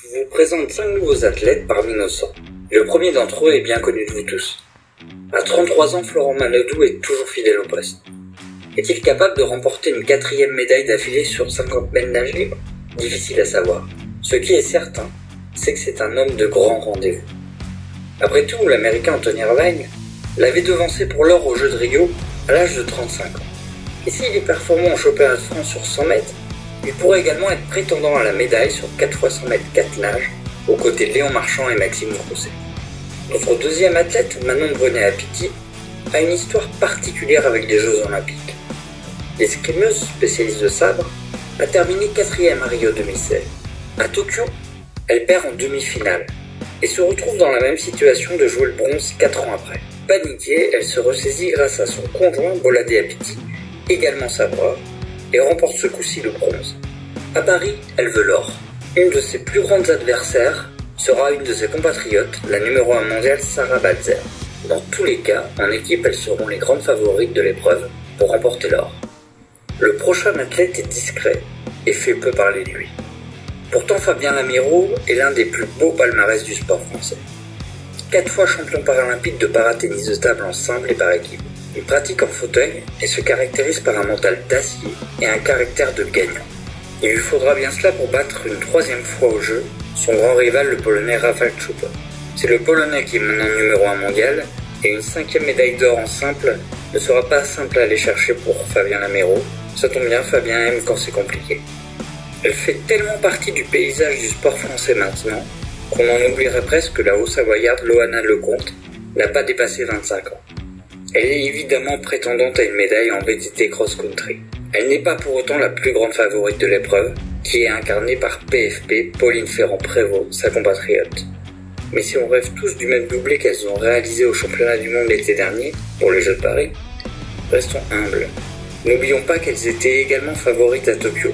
Je vous présente 5 nouveaux athlètes parmi nos 100. Le premier d'entre eux est bien connu de vous tous. À 33 ans, Florent Manodou est toujours fidèle au poste. Est-il capable de remporter une 4e médaille d'affilée sur 50 mètres nage libre? Difficile à savoir. Ce qui est certain, c'est que c'est un homme de grand rendez-vous. Après tout, l'Américain Anthony Irvine l'avait devancé pour l'or aux Jeux de Rio à l'âge de 35 ans. Et s'il est performant au championnat de France sur 100 mètres, il pourrait également être prétendant à la médaille sur 4 x 100 mètres 4 nages, aux côtés de Léon Marchand et Maxime Grousset. Notre deuxième athlète, Manon Brunet-Apiti, a une histoire particulière avec les Jeux Olympiques. L'escrimeuse, spécialiste de sabre, a terminé 4e à Rio 2016. À Tokyo, elle perd en demi-finale et se retrouve dans la même situation de jouer le bronze 4 ans après. Paniquée, elle se ressaisit grâce à son conjoint Bolade Apiti, également sabreur, et remporte ce coup-ci le bronze. À Paris, elle veut l'or. Une de ses plus grandes adversaires sera une de ses compatriotes, la numéro 1 mondiale Sarah Balzer. Dans tous les cas, en équipe, elles seront les grandes favorites de l'épreuve pour remporter l'or. Le prochain athlète est discret et fait peu parler de lui. Pourtant, Fabien Lamiro est l'un des plus beaux palmarès du sport français. 4 fois champion paralympique de paratennis de table en simple et par équipe. Il pratique en fauteuil et se caractérise par un mental d'acier et un caractère de gagnant. Il lui faudra bien cela pour battre une 3e fois au jeu son grand rival, le Polonais Rafał Czubak. C'est le Polonais qui est maintenant numéro 1 mondial et une 5e médaille d'or en simple ne sera pas simple à aller chercher pour Fabien Lamiro. Ça tombe bien, Fabien aime quand c'est compliqué. Elle fait tellement partie du paysage du sport français maintenant qu'on en oublierait presque que la Haut-Savoyarde Loana Lecomte n'a pas dépassé 25 ans. Elle est évidemment prétendante à une médaille en VTT cross-country. Elle n'est pas pour autant la plus grande favorite de l'épreuve, qui est incarnée par PFP, Pauline Ferrand-Prévot, sa compatriote. Mais si on rêve tous du même doublé qu'elles ont réalisé au championnat du monde l'été dernier, pour les Jeux de Paris, restons humbles. N'oublions pas qu'elles étaient également favorites à Tokyo,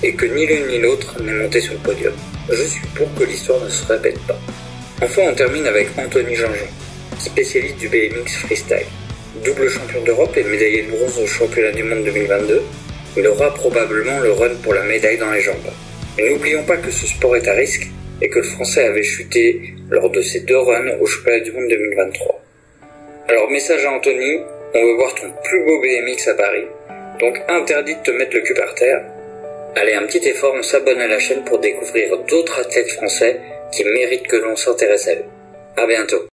et que ni l'une ni l'autre n'est montée sur le podium. Je suis pour que l'histoire ne se répète pas. Enfin, on termine avec Anthony Jeanjean, spécialiste du BMX freestyle. Double champion d'Europe et médaillé de bronze au championnat du monde 2022, il aura probablement le run pour la médaille dans les jambes. Mais n'oublions pas que ce sport est à risque et que le Français avait chuté lors de ses 2 runs au championnat du monde 2023. Alors message à Anthony, on veut voir ton plus beau BMX à Paris, donc interdit de te mettre le cul par terre. Allez, un petit effort, on s'abonne à la chaîne pour découvrir d'autres athlètes français qui méritent que l'on s'intéresse à eux. À bientôt.